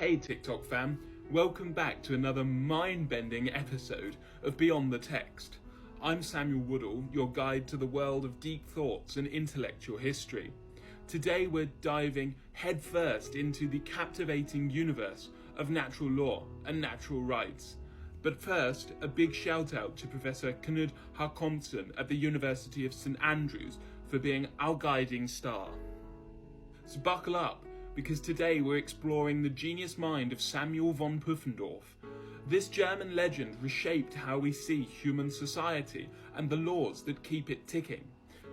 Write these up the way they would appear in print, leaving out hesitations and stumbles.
Hey TikTok fam, welcome back to another mind-bending episode of Beyond the Text. I'm Samuel Woodall, your guide to the world of deep thoughts and intellectual history. Today we're diving headfirst into the captivating universe of natural law and natural rights. But first, a big shout out to Professor Knud Hutcheson at the University of St Andrews for being our guiding star. So buckle up, because today we're exploring the genius mind of Samuel von Pufendorf. This German legend reshaped how we see human society and the laws that keep it ticking.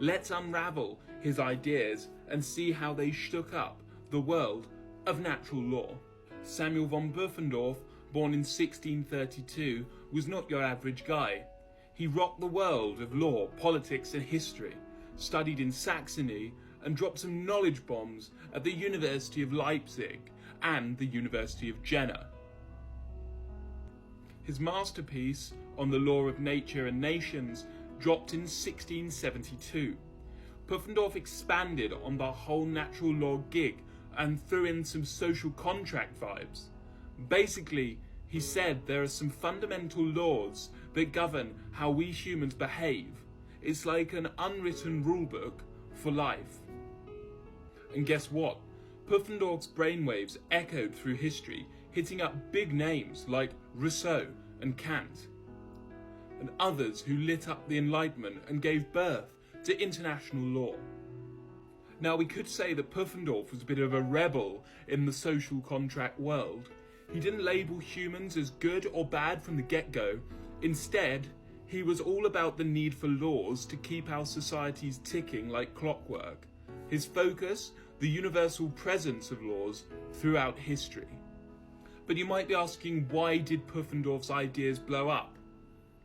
Let's unravel his ideas and see how they shook up the world of natural law. Samuel von Pufendorf, born in 1632, was not your average guy. He rocked the world of law, politics and history, studied in Saxony, and dropped some knowledge bombs at the University of Leipzig and the University of Jena. His masterpiece on the law of nature and nations dropped in 1672. Pufendorf expanded on the whole natural law gig and threw in some social contract vibes. Basically, he said there are some fundamental laws that govern how we humans behave. It's like an unwritten rulebook for life. And guess what? Pufendorf's brainwaves echoed through history, hitting up big names like Rousseau and Kant, and others who lit up the Enlightenment and gave birth to international law. Now, we could say that Pufendorf was a bit of a rebel in the social contract world. He didn't label humans as good or bad from the get-go. Instead, he was all about the need for laws to keep our societies ticking like clockwork. His focus, the universal presence of laws throughout history. But you might be asking, why did Pufendorf's ideas blow up?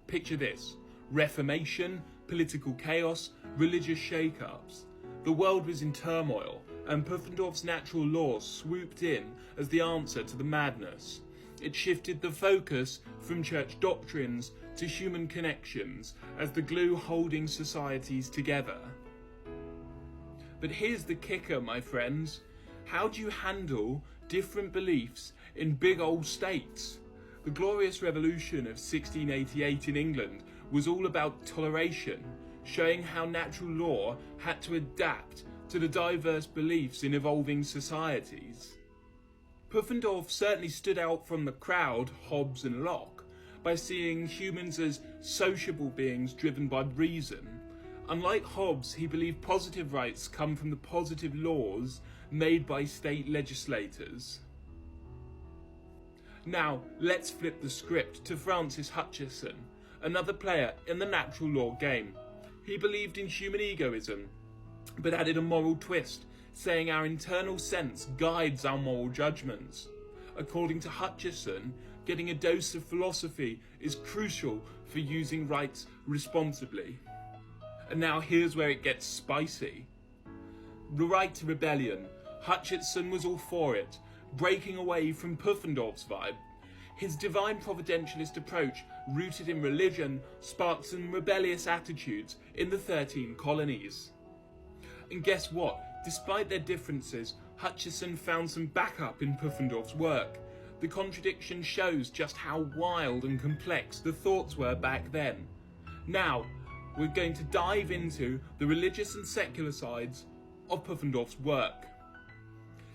Picture this: Reformation, political chaos, religious shake-ups. The world was in turmoil, and Pufendorf's natural law swooped in as the answer to the madness. It shifted the focus from church doctrines to human connections as the glue holding societies together. But here's the kicker, my friends. How do you handle different beliefs in big old states? The Glorious Revolution of 1688 in England was all about toleration, showing how natural law had to adapt to the diverse beliefs in evolving societies. Pufendorf certainly stood out from the crowd, Hobbes and Locke, by seeing humans as sociable beings driven by reason. Unlike Hobbes, he believed positive rights come from the positive laws made by state legislators. Now, let's flip the script to Francis Hutcheson, another player in the natural law game. He believed in human egoism, but added a moral twist, saying our internal sense guides our moral judgments. According to Hutcheson, getting a dose of philosophy is crucial for using rights responsibly. And now here's where it gets spicy. The right to rebellion. Hutcheson was all for it, breaking away from Pufendorf's vibe. His divine providentialist approach, rooted in religion, sparked some rebellious attitudes in the 13 colonies. And guess what? Despite their differences, Hutcheson found some backup in Pufendorf's work. The contradiction shows just how wild and complex the thoughts were back then. Now, we're going to dive into the religious and secular sides of Pufendorf's work.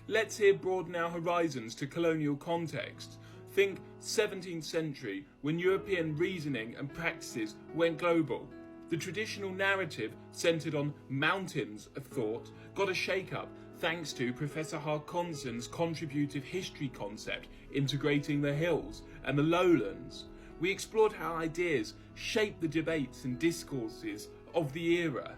Let's here broaden our horizons to colonial context. Think 17th century, when European reasoning and practices went global. The traditional narrative centred on mountains of thought got a shake-up thanks to Professor Hutcheson's contributive history concept, integrating the hills and the lowlands. We explored how ideas shaped the debates and discourses of the era.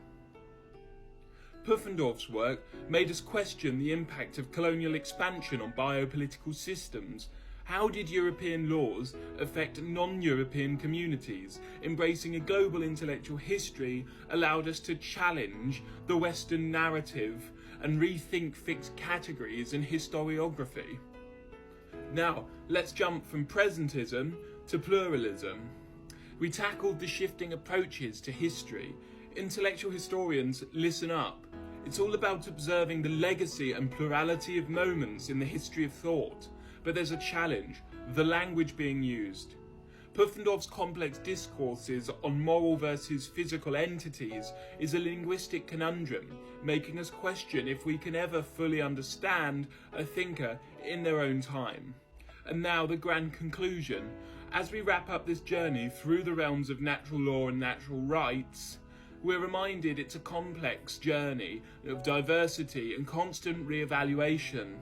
Pufendorf's work made us question the impact of colonial expansion on biopolitical systems. How did European laws affect non-European communities? Embracing a global intellectual history allowed us to challenge the Western narrative and rethink fixed categories in historiography. Now, let's jump from presentism to pluralism. We tackled the shifting approaches to history. Intellectual historians, listen up. It's all about observing the legacy and plurality of moments in the history of thought. but there's a challenge: the language being used. Pufendorf's complex discourses on moral versus physical entities is a linguistic conundrum, making us question if we can ever fully understand a thinker in their own time. And now the grand conclusion. As we wrap up this journey through the realms of natural law and natural rights, we're reminded it's a complex journey of diversity and constant re-evaluation.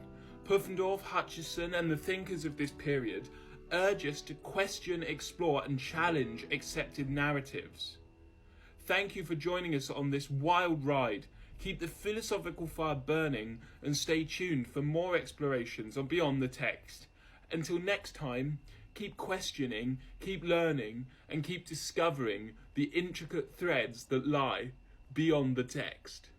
Pufendorf, Hutcheson and the thinkers of this period urge us to question, explore and challenge accepted narratives. Thank you for joining us on this wild ride. Keep the philosophical fire burning and stay tuned for more explorations on Beyond the Text. Until next time, keep questioning, keep learning and keep discovering the intricate threads that lie beyond the text.